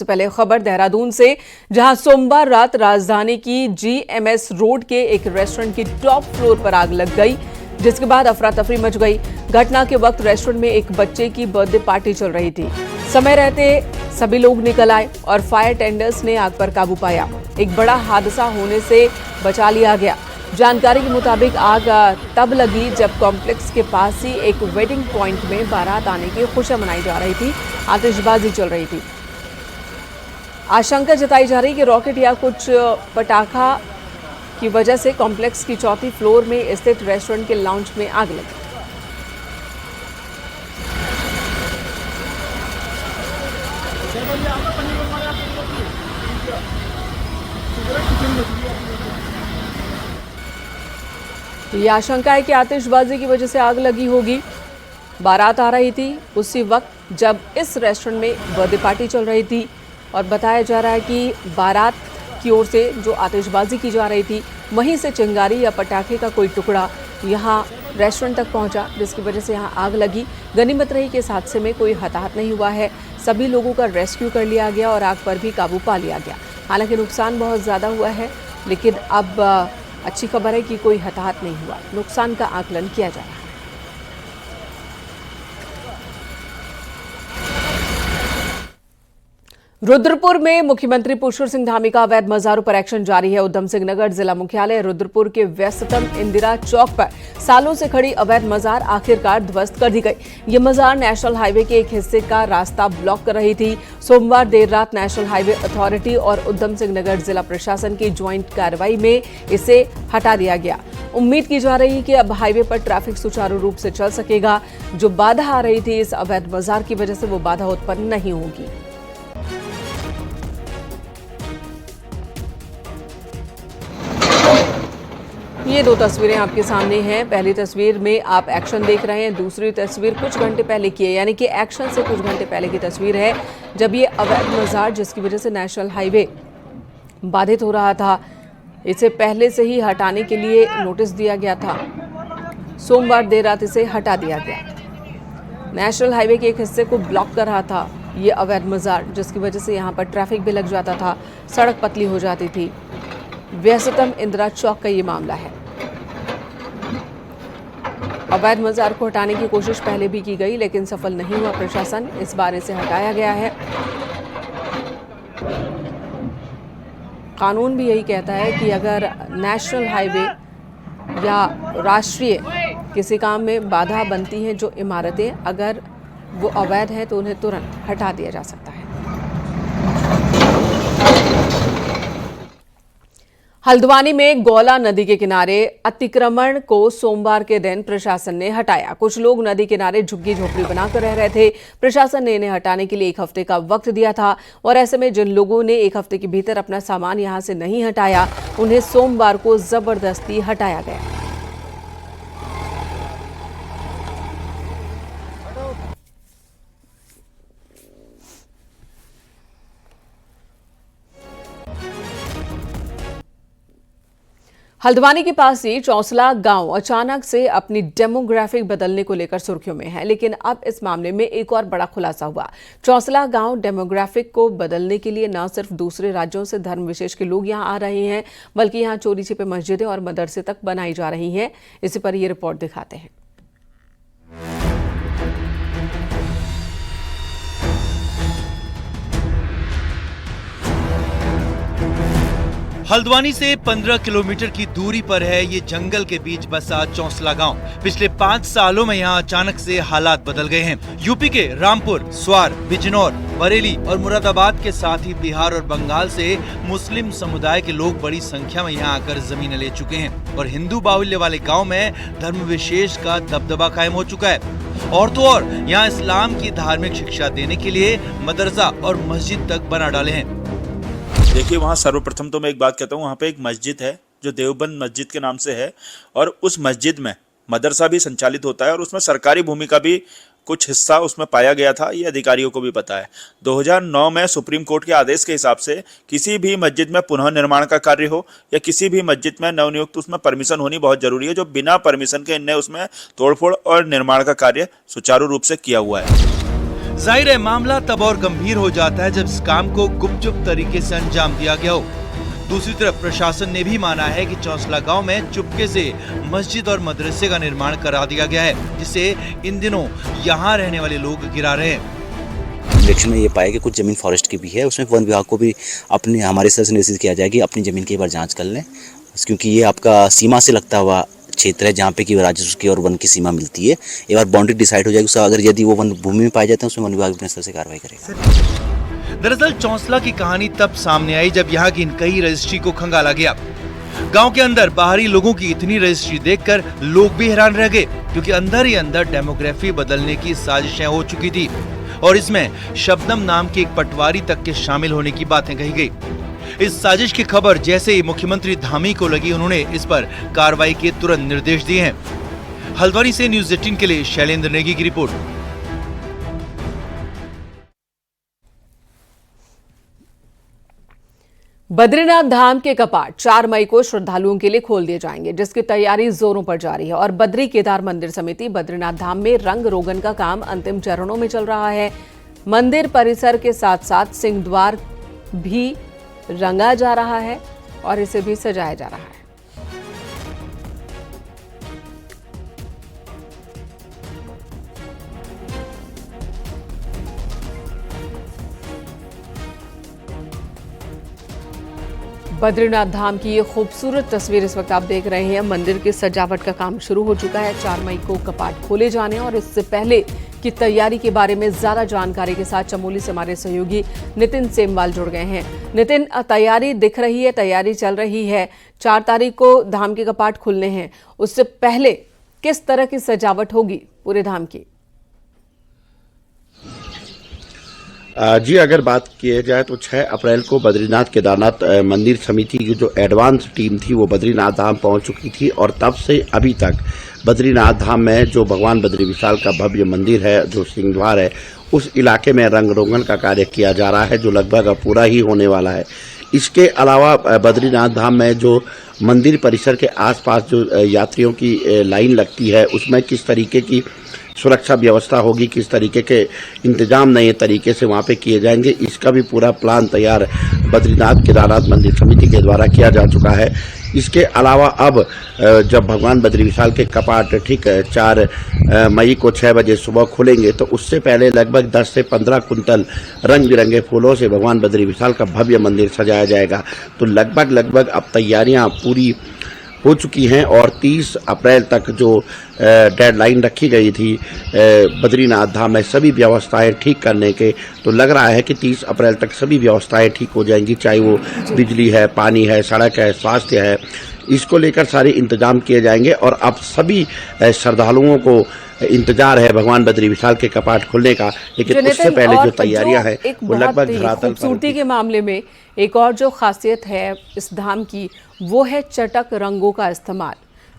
सबसे पहले खबर देहरादून से, जहां सोमवार रात राजधानी की जीएमएस रोड के एक रेस्टोरेंट की टॉप फ्लोर पर आग लग गई, जिसके बाद अफरा तफरी मच गई। घटना के वक्त रेस्टोरेंट में एक बच्चे की बर्थडे पार्टी चल रही थी। समय रहते सभी लोग निकल आए और फायर टेंडर्स ने आग पर काबू पाया। एक बड़ा हादसा होने से बचा लिया गया। जानकारी के मुताबिक आग तब लगी जब कॉम्प्लेक्स के पास ही एक वेडिंग पॉइंट में बारात आने की खुशियां मनाई जा रही थी। आतिशबाजी चल रही थी। आशंका जताई जा रही कि रॉकेट या कुछ पटाखा की वजह से कॉम्प्लेक्स की चौथी फ्लोर में स्थित रेस्टोरेंट के लाउंज में आग लगी। ये आशंका है कि आतिशबाजी की वजह से आग लगी होगी। बारात आ रही थी उसी वक्त जब इस रेस्टोरेंट में बर्थडे पार्टी चल रही थी और बताया जा रहा है कि बारात की ओर से जो आतिशबाजी की जा रही थी, वहीं से चिंगारी या पटाखे का कोई टुकड़ा यहां रेस्टोरेंट तक पहुंचा, जिसकी वजह से यहां आग लगी। गनीमत रही कि इस हादसे में कोई हताहत नहीं हुआ है। सभी लोगों का रेस्क्यू कर लिया गया और आग पर भी काबू पा लिया गया। हालांकि नुकसान बहुत ज़्यादा हुआ है, लेकिन अब अच्छी खबर है कि कोई हताहत नहीं हुआ। नुकसान का आकलन किया जा रहा है। रुद्रपुर में मुख्यमंत्री पुष्कर सिंह धामी का अवैध मज़ारों पर एक्शन जारी है। उधम सिंह नगर जिला मुख्यालय रुद्रपुर के व्यस्ततम इंदिरा चौक पर सालों से खड़ी अवैध मज़ार आखिरकार ध्वस्त कर दी गई। ये मज़ार नेशनल हाईवे के एक हिस्से का रास्ता ब्लॉक कर रही थी। सोमवार देर रात नेशनल हाईवे अथॉरिटी और उधम सिंह नगर जिला प्रशासन की ज्वाइंट कार्रवाई में इसे हटा दिया गया। उम्मीद की जा रही है कि अब हाईवे पर ट्रैफिक सुचारू रूप से चल सकेगा। जो बाधा आ रही थी इस अवैध मज़ार की वजह से, वो बाधा उत्पन्न नहीं होगी। ये दो तस्वीरें आपके सामने हैं। पहली तस्वीर में आप एक्शन देख रहे हैं, दूसरी तस्वीर कुछ घंटे पहले की है, यानी कि एक्शन से कुछ घंटे पहले की तस्वीर है, जब ये अवैध मज़ार जिसकी वजह से नेशनल हाईवे बाधित हो रहा था, इसे पहले से ही हटाने के लिए नोटिस दिया गया था। सोमवार देर रात इसे हटा दिया गया। नेशनल हाईवे के एक हिस्से को ब्लॉक कर रहा था ये अवैध मज़ार, जिसकी वजह से यहाँ पर ट्रैफिक भी लग जाता था, सड़क पतली हो जाती थी। व्यस्ततम इंदिरा चौक का ये मामला है। अवैध मज़ार को हटाने की कोशिश पहले भी की गई, लेकिन सफल नहीं हुआ प्रशासन। इस बार इसे हटाया गया है। कानून भी यही कहता है कि अगर नेशनल हाईवे या राष्ट्रीय किसी काम में बाधा बनती हैं, जो इमारतें अगर वो अवैध हैं, तो उन्हें तुरंत हटा दिया जा सकता है। हल्द्वानी में गौला नदी के किनारे अतिक्रमण को सोमवार के दिन प्रशासन ने हटाया। कुछ लोग नदी किनारे झुग्गी झोपड़ी बनाकर रह रहे थे। प्रशासन ने इन्हें हटाने के लिए 1 हफ्ते का वक्त दिया था और ऐसे में जिन लोगों ने 1 हफ्ते के भीतर अपना सामान यहां से नहीं हटाया, उन्हें सोमवार को जबरदस्ती हटाया गया। हल्द्वानी के पास ही चौसला गांव अचानक से अपनी डेमोग्राफिक बदलने को लेकर सुर्खियों में है, लेकिन अब इस मामले में एक और बड़ा खुलासा हुआ। चौसला गांव डेमोग्राफिक को बदलने के लिए न सिर्फ दूसरे राज्यों से धर्म विशेष के लोग यहां आ रहे हैं, बल्कि यहां चोरी छिपे मस्जिदें और मदरसे तक बनाई जा रही हैं। इसी पर यह रिपोर्ट दिखाते हैं। हल्द्वानी से 15 किलोमीटर की दूरी पर है ये जंगल के बीच बसा चौसला गांव। पिछले 5 सालों में यहाँ अचानक से हालात बदल गए हैं। यूपी के रामपुर, स्वार, बिजनौर, बरेली और मुरादाबाद के साथ ही बिहार और बंगाल से मुस्लिम समुदाय के लोग बड़ी संख्या में यहाँ आकर जमीनें ले चुके हैं और हिंदू बाहुल्य वाले गाँव में धर्म विशेष का दबदबा कायम हो चुका है। और तो और यहाँ इस्लाम की धार्मिक शिक्षा देने के लिए मदरसा और मस्जिद तक बना डाले हैं। देखिए, वहाँ सर्वप्रथम तो मैं एक बात कहता हूँ, वहाँ पे एक मस्जिद है जो देवबंद मस्जिद के नाम से है और उस मस्जिद में मदरसा भी संचालित होता है और उसमें सरकारी भूमि का भी कुछ हिस्सा उसमें पाया गया था, ये अधिकारियों को भी पता है। 2009 में सुप्रीम कोर्ट के आदेश के हिसाब से किसी भी मस्जिद में पुनः निर्माण का कार्य हो या किसी भी मस्जिद में नवनियुक्त, उसमें परमिशन होनी बहुत जरूरी है। जो बिना परमिशन के इनने उसमें तोड़फोड़ और निर्माण का कार्य सुचारू रूप से किया हुआ है। जाहिर है मामला तब और गंभीर हो जाता है जब इस काम को गुपचुप तरीके से अंजाम दिया गया हो। दूसरी तरफ प्रशासन ने भी माना है कि चौंसला गांव में चुपके से मस्जिद और मदरसे का निर्माण करा दिया गया है, जिससे इन दिनों यहां रहने वाले लोग गिरा रहे हैं। इलेक्शन में ये पाया कि कुछ जमीन फॉरेस्ट की भी है, उसमें वन विभाग को भी अपने हमारे स्तर से निर्देशित किया जाए कि अपनी जमीन की एक बार जांच कर लें, क्योंकि ये आपका सीमा से लगता हुआ क्षेत्र है जहाँ पे कि राजस्व की और वन की सीमा मिलती है। एक बार बाउंड्री डिसाइड हो जाएगी, उसका अगर यदि वो वन भूमि में पाए जाते हैं उसमें वन विभाग अपने स्तर से कार्रवाई करेगा। दरअसल चौंसला की कहानी तब सामने आई जब यहाँ की कई रजिस्ट्री को खंगाला गया। गांव के अंदर बाहरी लोगों की इतनी रजिस्ट्री देखकर लोग भी हैरान रह गए, क्योंकि अंदर ही अंदर डेमोग्राफी बदलने की साजिशें हो चुकी थी और इसमें शबनम नाम के एक पटवारी तक के शामिल होने की बातें कही गई। इस साजिश की खबर जैसे ही मुख्यमंत्री धामी को लगी, उन्होंने इस पर कार्रवाई के तुरंत निर्देश दिए हैं। हल्द्वानी से न्यूज़ 18 के लिए शैलेंद्र नेगी की रिपोर्ट। बद्रीनाथ धाम के कपाट 4 मई को श्रद्धालुओं के लिए खोल दिए जाएंगे, जिसकी तैयारी जोरों पर जारी है और बद्री केदार मंदिर समिति बद्रीनाथ धाम में रंग रोगन का काम अंतिम चरणों में चल रहा है। मंदिर परिसर के साथ साथ सिंह द्वार भी रंगा जा रहा है और इसे भी सजाया जा रहा है। बद्रीनाथ धाम की ये खूबसूरत तस्वीर इस वक्त आप देख रहे हैं। मंदिर की सजावट का काम शुरू हो चुका है। 4 मई को कपाट खोले जाने और इससे पहले की तैयारी के बारे में ज्यादा जानकारी के साथ चमोली से हमारे सहयोगी नितिन सेमवाल जुड़ गए हैं। नितिन, तैयारी दिख रही है, तैयारी चल रही है। 4 तारीख को धाम के कपाट खुलने हैं, उससे पहले किस तरह की सजावट होगी पूरे धाम की? जी, अगर बात की जाए तो 6 अप्रैल को बद्रीनाथ केदारनाथ मंदिर समिति की जो एडवांस टीम थी वो बद्रीनाथ धाम पहुंच चुकी थी और तब से अभी तक बद्रीनाथ धाम में जो भगवान बद्री विशाल का भव्य मंदिर है, जो सिंह द्वार है, उस इलाके में रंग रोगन का कार्य किया जा रहा है, जो लगभग अब पूरा ही होने वाला है। इसके अलावा बद्रीनाथ धाम में जो मंदिर परिसर के आसपास जो यात्रियों की लाइन लगती है, उसमें किस तरीके की सुरक्षा व्यवस्था होगी, किस तरीके के इंतजाम नए तरीके से वहाँ पे किए जाएंगे, इसका भी पूरा प्लान तैयार बद्रीनाथ केदारनाथ मंदिर समिति के द्वारा किया जा चुका है। इसके अलावा अब जब भगवान बद्री विशाल के कपाट ठीक 4 मई को 6 बजे सुबह खुलेंगे, तो उससे पहले लगभग 10 से 15 कुंतल रंग बिरंगे फूलों से भगवान बद्री विशाल का भव्य मंदिर सजाया जाएगा। तो लगभग अब तैयारियां पूरी हो चुकी हैं और 30 अप्रैल तक जो डेडलाइन रखी गई थी बद्रीनाथ धाम में सभी व्यवस्थाएं ठीक करने के, तो लग रहा है कि 30 अप्रैल तक सभी व्यवस्थाएं ठीक हो जाएंगी, चाहे वो बिजली है, पानी है, सड़क है, स्वास्थ्य है, इसको लेकर सारे इंतजाम किए जाएंगे। और अब सभी श्रद्धालुओं को इंतजार है भगवान बद्री विशाल के कपाट खुलने का, लेकिन उससे पहले जो तैयारियां हैं वो लगभग धरातल पर। खूबसूरती के मामले में एक और जो खासियत है इस धाम की, वो है चटक रंगों का इस्तेमाल।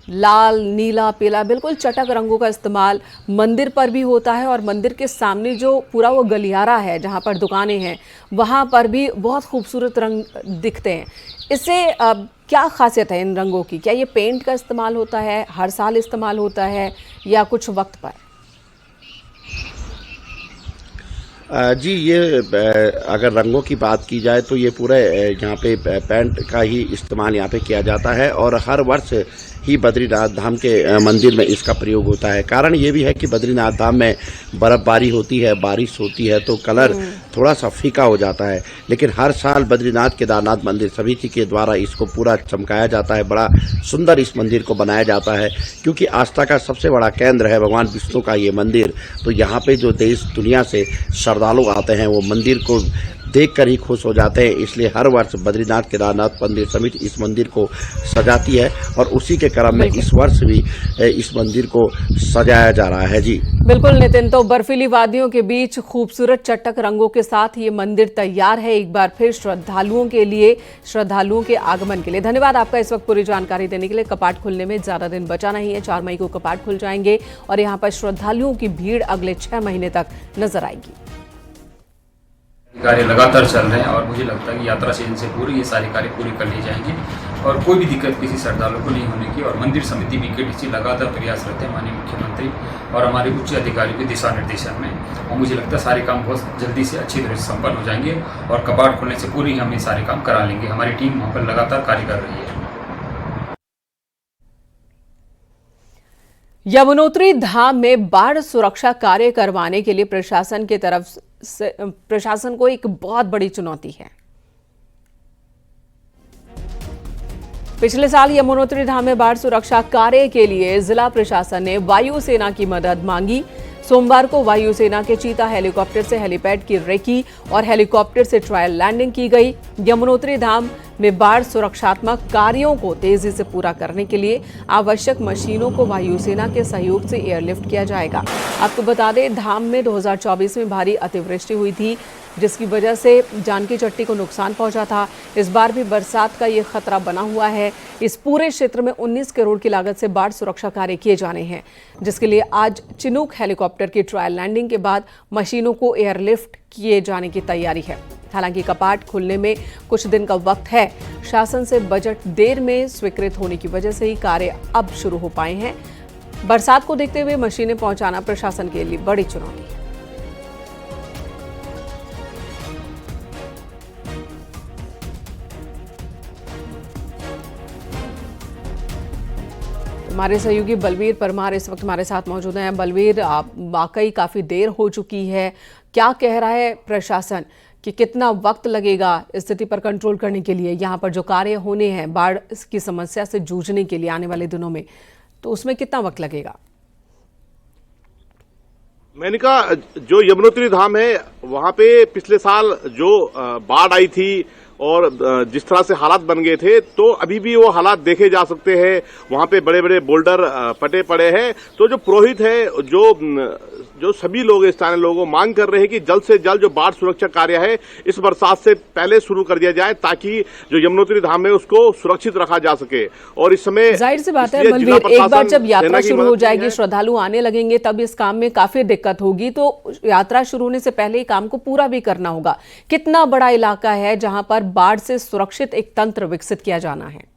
लाल, नीला, पीला, बिल्कुल चटक रंगों का इस्तेमाल मंदिर पर भी होता है और मंदिर के सामने जो पूरा वो गलियारा है जहाँ पर दुकानें हैं, वहाँ पर भी बहुत खूबसूरत रंग दिखते हैं। इससे क्या खासियत है इन रंगों की? क्या ये पेंट का इस्तेमाल होता है, हर साल इस्तेमाल होता है या कुछ वक्त पर? जी, ये अगर रंगों की बात की जाए तो ये पूरे यहाँ पे पेंट का ही इस्तेमाल यहाँ पे किया जाता है और हर वर्ष ही बद्रीनाथ धाम के मंदिर में इसका प्रयोग होता है। कारण ये भी है कि बद्रीनाथ धाम में बर्फ़बारी होती है, बारिश होती है, तो कलर थोड़ा सा फीका हो जाता है, लेकिन हर साल बद्रीनाथ केदारनाथ मंदिर समिति के द्वारा इसको पूरा चमकाया जाता है, बड़ा सुंदर इस मंदिर को बनाया जाता है, क्योंकि आस्था का सबसे बड़ा केंद्र है भगवान विष्णु का ये मंदिर। तो यहाँ पे जो देश दुनिया से श्रद्धालु आते हैं वो मंदिर को देखकर ही खुश हो जाते हैं, इसलिए हर वर्ष बद्रीनाथ केदारनाथ मंदिर समिति इस मंदिर को सजाती है और उसी के क्रम में इस वर्ष भी इस मंदिर को सजाया जा रहा है। जी बिल्कुल नितिन, तो बर्फीली वादियों के बीच खूबसूरत चटक रंगों के साथ ये मंदिर तैयार है एक बार फिर श्रद्धालुओं के लिए, श्रद्धालुओं के आगमन के लिए। धन्यवाद आपका इस वक्त पूरी जानकारी देने के लिए। कपाट खुलने में ज्यादा दिन बचा नहीं है, 4 मई को कपाट खुल जाएंगे और यहाँ पर श्रद्धालुओं की भीड़ अगले 6 महीने तक नजर आएगी। कार्य लगातार चल रहे हैं और मुझे लगता है कि यात्रा सीजन से पूरी ये सारे कार्य पूरे कर लिए जाएंगे और कोई भी दिक्कत किसी श्रद्धालु को नहीं होने की। और मंदिर समिति बीकेटीसी लगातार प्रयासरत है माननीय मुख्यमंत्री और हमारे उच्च अधिकारियों के दिशा निर्देशन में, और मुझे लगता है सारे काम बहुत जल्दी से अच्छी तरह से संपन्न हो जाएंगे और कपाट खुलने से पूरी हम ये सारे काम करा लेंगे। हमारी टीम वहाँ पर लगातार कार्य कर रही है। यमुनोत्री धाम में बाढ़ सुरक्षा कार्य करवाने के लिए प्रशासन की तरफ से प्रशासन को एक बहुत बड़ी चुनौती है। पिछले साल यमुनोत्री धाम में बाढ़ सुरक्षा कार्य के लिए जिला प्रशासन ने वायुसेना की मदद मांगी। सोमवार को वायुसेना के चीता हेलीकॉप्टर से हेलीपैड की रेकी और हेलीकॉप्टर से ट्रायल लैंडिंग की गई। यमुनोत्री धाम में बाढ़ सुरक्षात्मक कार्यों को तेजी से पूरा करने के लिए आवश्यक मशीनों को वायुसेना के सहयोग से एयरलिफ्ट किया जाएगा। आपको बता दें, धाम में 2024 में भारी अतिवृष्टि हुई थी, जिसकी वजह से जानकी चट्टी को नुकसान पहुंचा था। इस बार भी बरसात का ये खतरा बना हुआ है। इस पूरे क्षेत्र में 19 करोड़ की लागत से बाढ़ सुरक्षा कार्य किए जाने हैं, जिसके लिए आज चिनूक हेलीकॉप्टर की ट्रायल लैंडिंग के बाद मशीनों को एयरलिफ्ट किए जाने की तैयारी है। हालांकि कपाट खुलने में कुछ दिन का वक्त है। शासन से बजट देर में स्वीकृत होने की वजह से ही कार्य अब शुरू हो पाए हैं। बरसात को देखते हुए मशीनें पहुंचाना प्रशासन के लिए बड़ी चुनौती है। हमारे सहयोगी बलवीर परमार इस वक्त हमारे साथ मौजूद हैं। बलवीर, आप वाकई काफी देर हो चुकी है, क्या कह रहा है प्रशासन कि कितना वक्त लगेगा स्थिति पर कंट्रोल करने के लिए? यहाँ पर जो कार्य होने हैं बाढ़ की समस्या से जूझने के लिए आने वाले दिनों में, तो उसमें कितना वक्त लगेगा? मैंने कहा, जो यमुनोत्री धाम है वहां पे पिछले साल जो बाढ़ आई थी और जिस तरह से हालात बन गए थे, तो अभी भी वो हालात देखे जा सकते हैं। वहां पे बड़े बड़े बोल्डर पटे पड़े हैं। तो जो पुरोहित है, जो सभी लोग स्थानीय लोगों मांग कर रहे हैं कि जल्द से जल्द जो बाढ़ सुरक्षा कार्य है इस बरसात से पहले शुरू कर दिया जाए, ताकि जो यमुनोत्री धाम है उसको सुरक्षित रखा जा सके। और इस समय जाहिर सी बात है बलवीर, एक बार जब यात्रा शुरू हो जाएगी, श्रद्धालु आने लगेंगे, तब इस काम में काफी दिक्कत होगी। तो यात्रा शुरू होने से पहले काम को पूरा भी करना होगा। कितना बड़ा इलाका है जहां पर बाढ़ से सुरक्षित एक तंत्र विकसित किया जाना है?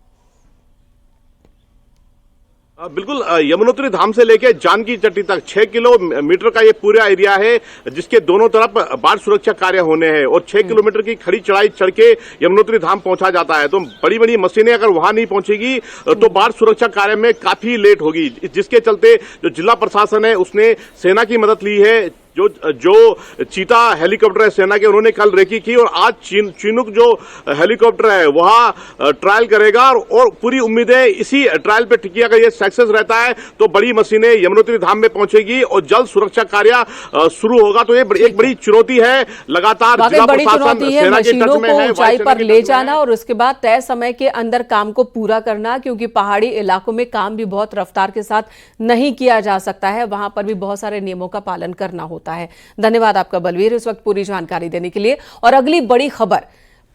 बिल्कुल, यमुनोत्री धाम से लेकर जानकी चट्टी तक 6 किलोमीटर का ये पूरा एरिया है, जिसके दोनों तरफ बाढ़ सुरक्षा कार्य होने हैं और 6 किलोमीटर की खड़ी चढ़ाई चढ़ के यमुनोत्री धाम पहुंचा जाता है। तो बड़ी बड़ी मशीनें अगर वहां नहीं पहुंचेगी तो बाढ़ सुरक्षा कार्य में काफी लेट होगी, जिसके चलते जो जिला प्रशासन है उसने सेना की मदद ली है। जो चीता हेलीकॉप्टर है सेना के, उन्होंने कल रेकी की और आज चिनूक जो हेलीकॉप्टर है वहां ट्रायल करेगा और पूरी उम्मीद है इसी ट्रायल पे टिकी अगर ये सक्सेस रहता है तो बड़ी मशीनें यमुनोत्री धाम में पहुंचेगी और जल्द सुरक्षा कार्य शुरू होगा। तो ये एक बड़ी चुनौती है। लगातार जिला प्रशासन सेना के टच में है, ऊंचाई पर ले जाना और उसके बाद तय समय के अंदर काम को पूरा करना, क्योंकि पहाड़ी इलाकों में काम भी बहुत रफ्तार के साथ नहीं किया जा सकता है। वहां पर भी बहुत सारे नियमों का पालन करना होता है। धन्यवाद आपका बलवीर, इस वक्त पूरी जानकारी देने के लिए। और अगली बड़ी खबर,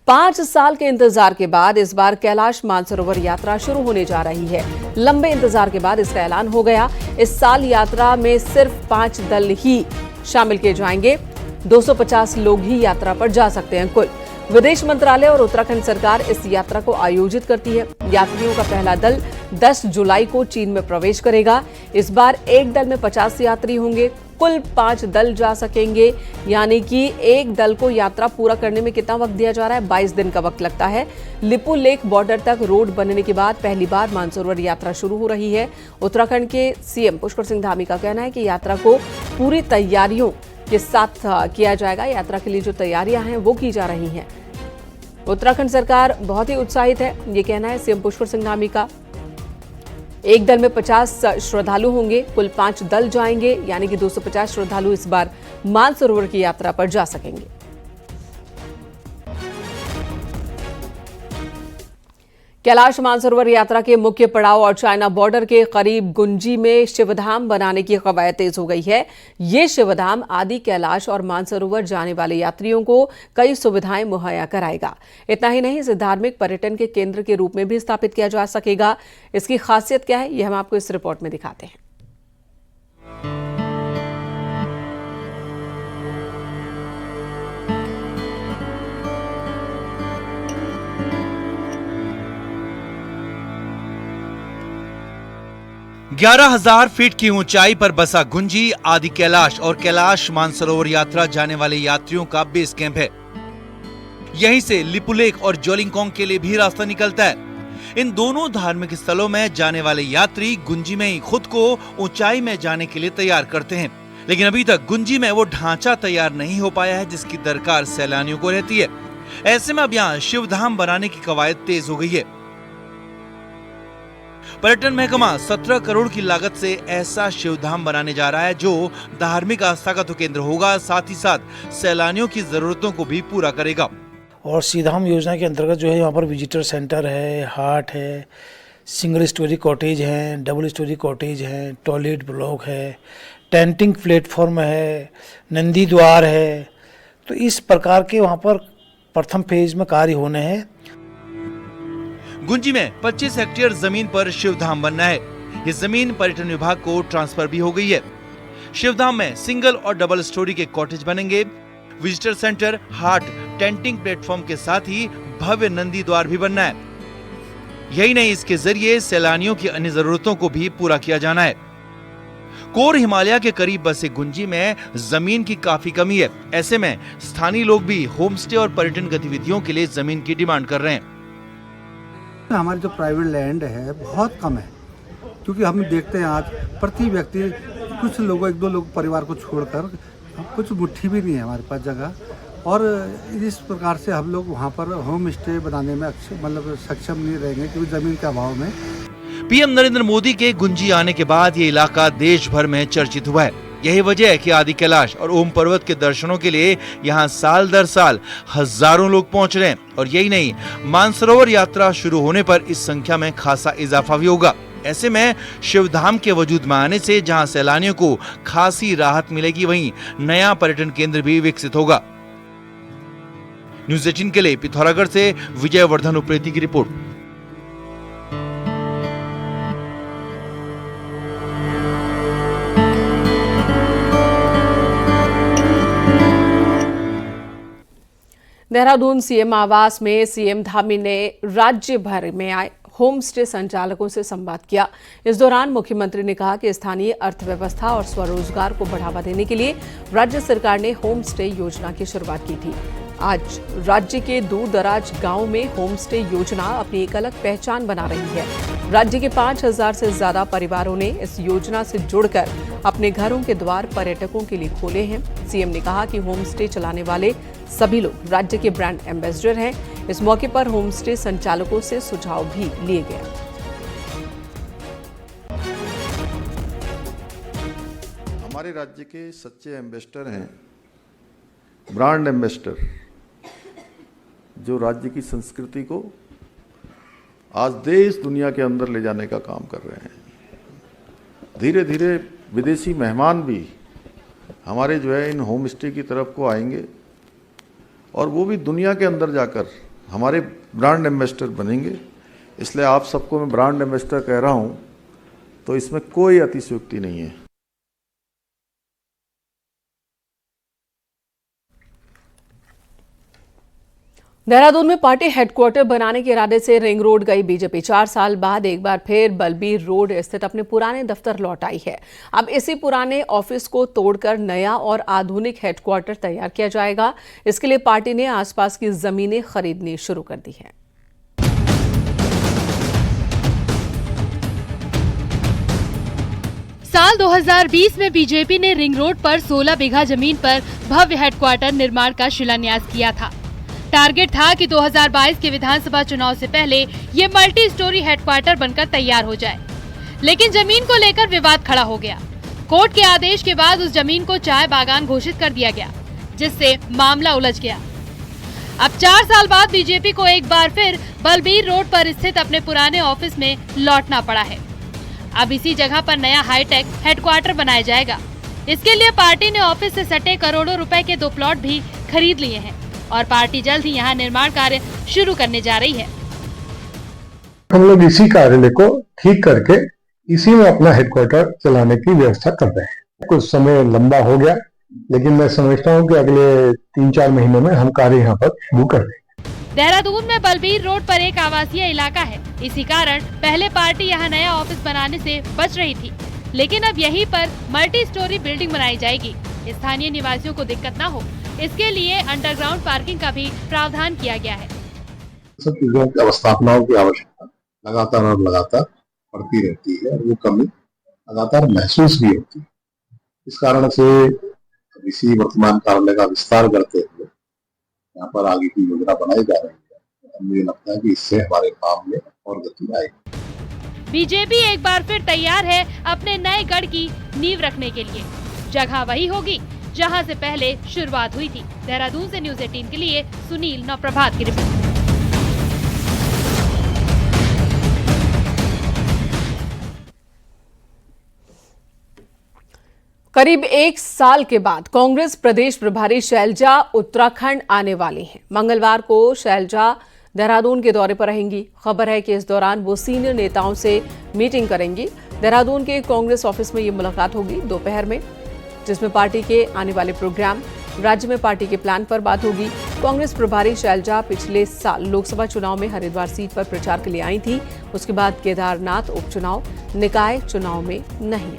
5 साल के इंतजार के बाद इस बार कैलाश मानसरोवर यात्रा शुरू होने जा रही है। लंबे इंतजार के बाद इसका ऐलान हो गया। इस साल यात्रा में सिर्फ 5 दल ही शामिल किए जाएंगे। 250 लोग ही यात्रा पर जा सकते हैं कुल। विदेश मंत्रालय और उत्तराखंड सरकार इस यात्रा को आयोजित करती है। यात्रियों का पहला दल 10 जुलाई को चीन में प्रवेश करेगा। इस बार एक दल में 50 यात्री होंगे। कुल 5 दल जा सकेंगे, यानी कि एक दल को यात्रा पूरा करने में कितना वक्त दिया जा रहा है? 22 दिन का वक्त लगता है। लिपू लेक बॉर्डर तक रोड बनने के बाद पहली बार मानसरोवर यात्रा शुरू हो रही है। उत्तराखंड के सीएम पुष्कर सिंह धामी का कहना है कि यात्रा को पूरी तैयारियों के साथ किया जाएगा। यात्रा के लिए जो तैयारियां हैं वो की जा रही हैं। उत्तराखंड सरकार बहुत ही उत्साहित है, ये कहना है सीएम पुष्कर सिंह धामी का। एक दल में 50 श्रद्धालु होंगे, कुल 5 दल जाएंगे, यानी कि 250 श्रद्धालु इस बार मानसरोवर की यात्रा पर जा सकेंगे। कैलाश मानसरोवर यात्रा के मुख्य पड़ाव और चाइना बॉर्डर के करीब गुंजी में शिवधाम बनाने की कवायद तेज हो गई है। ये शिवधाम आदि कैलाश और मानसरोवर जाने वाले यात्रियों को कई सुविधाएं मुहैया कराएगा। इतना ही नहीं, इसे धार्मिक पर्यटन के केंद्र के रूप में भी स्थापित किया जा सकेगा। इसकी खासियत क्या है, ये हम आपको इस रिपोर्ट में दिखाते हैं। 11,000 फीट की ऊंचाई पर बसा गुंजी आदि कैलाश और कैलाश मानसरोवर यात्रा जाने वाले यात्रियों का बेस कैंप है। यहीं से लिपुलेख और जोलिंगकोंग के लिए भी रास्ता निकलता है। इन दोनों धार्मिक स्थलों में जाने वाले यात्री गुंजी में ही खुद को ऊंचाई में जाने के लिए तैयार करते हैं, लेकिन अभी तक गुंजी में वो ढांचा तैयार नहीं हो पाया है जिसकी दरकार सैलानियों को रहती है। ऐसे में अब यहाँ शिवधाम बनाने की कवायद तेज हो गई है। पर्यटन महकमा 17 करोड़ की लागत से ऐसा शिवधाम बनाने जा रहा है जो धार्मिक आस्था का तो केंद्र होगा, साथ ही साथ सैलानियों की जरूरतों को भी पूरा करेगा। और सीधाम योजना के अंतर्गत जो है यहाँ पर विजिटर सेंटर है, हाट है, सिंगल स्टोरी कॉटेज हैं, डबल स्टोरी कॉटेज हैं, टॉयलेट ब्लॉक है, टेंटिंग प्लेटफॉर्म है, नंदी द्वार है। तो इस प्रकार के वहाँ पर प्रथम फेज में कार्य होने हैं। गुंजी में 25 हेक्टेयर जमीन पर शिवधाम बनना है। ये जमीन पर्यटन विभाग को ट्रांसफर भी हो गई है। शिवधाम में सिंगल और डबल स्टोरी के कॉटेज बनेंगे। विजिटर सेंटर, हाट, टेंटिंग प्लेटफॉर्म के साथ ही भव्य नंदी द्वार भी बनना है। यही नहीं, इसके जरिए सैलानियों की अन्य जरूरतों को भी पूरा किया जाना है। कोर हिमालय के करीब बसे गुंजी में जमीन की काफी कमी है। ऐसे में स्थानीय लोग भी होमस्टे और पर्यटन गतिविधियों के लिए जमीन की डिमांड कर रहे हैं। हमारी जो प्राइवेट लैंड है बहुत कम है, क्योंकि हम देखते हैं आज प्रति व्यक्ति कुछ लोगों, 1-2 लोग परिवार को छोड़कर कुछ मुट्ठी भी नहीं है हमारे पास जगह, और इस प्रकार से हम लोग वहाँ पर होम स्टे बनाने में मतलब सक्षम नहीं रहेंगे क्योंकि जमीन के अभाव में। पीएम नरेंद्र मोदी के गुंजी आने के बाद ये इलाका देश भर में चर्चित हुआ है। यही वजह है कि आदि कैलाश और ओम पर्वत के दर्शनों के लिए यहाँ साल दर साल हजारों लोग पहुंच रहे हैं। और यही नहीं, मानसरोवर यात्रा शुरू होने पर इस संख्या में खासा इजाफा भी होगा। ऐसे में शिवधाम के वजूद में आने से जहां सैलानियों को खासी राहत मिलेगी, वहीं नया पर्यटन केंद्र भी विकसित होगा। न्यूज़ 18 के लिए पिथौरागढ़ से विजयवर्धन उप्रेती की रिपोर्ट। देहरादून सीएम आवास में सीएम धामी ने राज्य भर में आए होम स्टे संचालकों से संवाद किया। इस दौरान मुख्यमंत्री ने कहा कि स्थानीय अर्थव्यवस्था और स्वरोजगार को बढ़ावा देने के लिए राज्य सरकार ने होम स्टे योजना की शुरुआत की थी। आज राज्य के दूर दराज गांव में होम स्टे योजना अपनी एक अलग पहचान बना रही है। राज्य के 5,000 से ज्यादा परिवारों ने इस योजना से जुड़कर अपने घरों के द्वार पर्यटकों के लिए खोले हैं। सीएम ने कहा कि होम स्टे चलाने वाले सभी लोग राज्य के ब्रांड एम्बेसडर हैं। इस मौके पर होम स्टे संचालकों से सुझाव भी लिए गए। हमारे राज्य के सच्चे एम्बेसडर हैं, ब्रांड एम्बेसडर, जो राज्य की संस्कृति को आज देश दुनिया के अंदर ले जाने का काम कर रहे हैं। धीरे धीरे विदेशी मेहमान भी हमारे जो है इन होम स्टे की तरफ को आएंगे और वो भी दुनिया के अंदर जाकर हमारे ब्रांड एम्बेसडर बनेंगे। इसलिए आप सबको मैं ब्रांड एम्बेसडर कह रहा हूँ, तो इसमें कोई अतिशयोक्ति नहीं है। देहरादून में पार्टी हेडक्वार्टर बनाने के इरादे से रिंग रोड गई बीजेपी 4 साल बाद एक बार फिर बलबीर रोड स्थित अपने पुराने दफ्तर लौट आई है। अब इसी पुराने ऑफिस को तोड़कर नया और आधुनिक हेडक्वार्टर तैयार किया जाएगा। इसके लिए पार्टी ने आसपास की जमीनें खरीदनी शुरू कर दी है। साल 2020 में बीजेपी ने रिंग रोड पर 16 बीघा जमीन पर भव्य हेडक्वार्टर निर्माण का शिलान्यास किया था। टारगेट था कि 2022 के विधानसभा चुनाव से पहले ये मल्टी स्टोरी हेडक्वार्टर बनकर तैयार हो जाए, लेकिन जमीन को लेकर विवाद खड़ा हो गया। कोर्ट के आदेश के बाद उस जमीन को चाय बागान घोषित कर दिया गया, जिससे मामला उलझ गया। अब 4 साल बाद बीजेपी को एक बार फिर बलबीर रोड पर स्थित अपने पुराने ऑफिस में लौटना पड़ा है। अब इसी जगह पर नया हाईटेक हेडक्वार्टर बनाया जाएगा। इसके लिए पार्टी ने ऑफिस से सटे करोड़ों रुपए के 2 प्लॉट भी खरीद लिए हैं और पार्टी जल्द ही यहाँ निर्माण कार्य शुरू करने जा रही है। हम लोग इसी कार्यालय को ठीक करके इसी में अपना हेडक्वार्टर चलाने की व्यवस्था कर रहे हैं। कुछ समय लंबा हो गया, लेकिन मैं समझता हूँ कि अगले 3-4 महीनों में हम कार्य यहाँ पर शुरू कर देंगे। देहरादून में बलबीर रोड पर एक आवासीय इलाका है। इसी कारण पहले पार्टी यहाँ नया ऑफिस बनाने से बच रही थी, लेकिन अब यहीं पर मल्टी स्टोरी बिल्डिंग बनाई जाएगी। स्थानीय निवासियों को दिक्कत न हो, इसके लिए अंडरग्राउंड पार्किंग का भी प्रावधान किया गया है। सब चीजों की अवस्थापनाओं की आवश्यकता लगातार और लगातार बढ़ती रहती है और वो कमी लगातार महसूस भी होती है। इस कारण से इसी वर्तमान कार्यालय का विस्तार करते हुए यहाँ पर आगे की योजना बनाई जा रही है। मुझे लगता है कि इससे हमारे काम में और गति आएगी। बीजेपी एक बार फिर तैयार है अपने नए गढ़ की नींव रखने के लिए। जगह वही होगी जहां से पहले शुरुआत हुई थी। देहरादून से न्यूज़ 18 के लिए सुनील नवप्रभात की रिपोर्ट। करीब एक साल के बाद कांग्रेस प्रदेश प्रभारी शैलजा उत्तराखंड आने वाली हैं। मंगलवार को शैलजा देहरादून के दौरे पर रहेंगी। खबर है कि इस दौरान वो सीनियर नेताओं से मीटिंग करेंगी। देहरादून के कांग्रेस ऑफिस में ये मुलाकात होगी दोपहर में, जिसमें पार्टी के आने वाले प्रोग्राम, राज्य में पार्टी के प्लान पर बात होगी। कांग्रेस प्रभारी शैलजा पिछले साल लोकसभा चुनाव में हरिद्वार सीट पर प्रचार के लिए आई थी। उसके बाद केदारनाथ उपचुनाव, निकाय चुनाव में नहीं।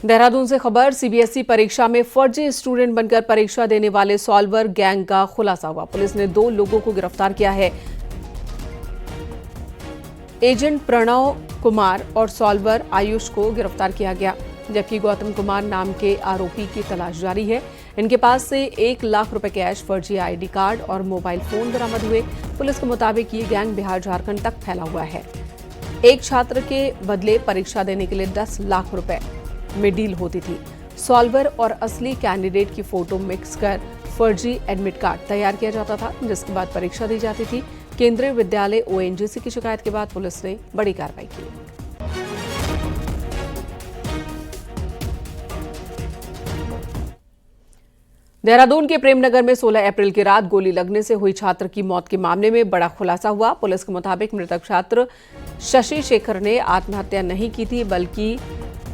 देहरादून से खबर, सीबीएसई परीक्षा में फर्जी स्टूडेंट बनकर परीक्षा देने वाले सॉल्वर गैंग का खुलासा हुआ। पुलिस ने 2 लोगों को गिरफ्तार किया है। एजेंट प्रणव कुमार और सॉल्वर आयुष को गिरफ्तार किया गया, जबकि गौतम कुमार नाम के आरोपी की तलाश जारी है। इनके पास से 1 लाख रुपए कैश, फर्जी आईडी कार्ड और मोबाइल फोन बरामद हुए। पुलिस के मुताबिक ये गैंग बिहार झारखंड तक फैला हुआ है। एक छात्र के बदले परीक्षा देने के लिए 10 लाख रुपए में डील होती थी। सॉल्वर और असली कैंडिडेट की फोटो मिक्स कर फर्जी एडमिट कार्ड तैयार किया जाता था, जिसके बाद परीक्षा दी जाती थी। केंद्रीय विद्यालय ओएनजीसी की शिकायत के बाद पुलिस ने बड़ी कार्रवाई की। देहरादून के प्रेमनगर में 16 अप्रैल की रात गोली लगने से हुई छात्र की मौत के मामले में बड़ा खुलासा हुआ। पुलिस के मुताबिक मृतक छात्र शशि शेखर ने आत्महत्या नहीं की थी, बल्कि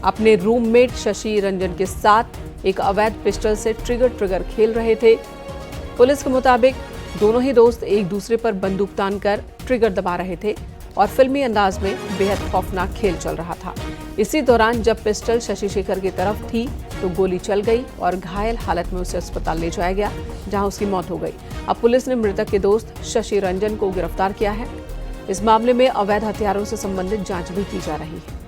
अपने रूममेट शशि रंजन के साथ एक अवैध पिस्टल से ट्रिगर खेल रहे थे। पुलिस के मुताबिक दोनों ही दोस्त एक दूसरे पर बंदूक तानकर ट्रिगर दबा रहे थे और फिल्मी अंदाज में बेहद खौफनाक खेल चल रहा था। इसी दौरान जब पिस्टल शशि शेखर की तरफ थी तो गोली चल गई और घायल हालत में उसे अस्पताल ले जाया गया, जहां उसकी मौत हो गई। अब पुलिस ने मृतक के दोस्त शशि रंजन को गिरफ्तार किया है। इस मामले में अवैध हथियारों से संबंधित जांच भी की जा रही है।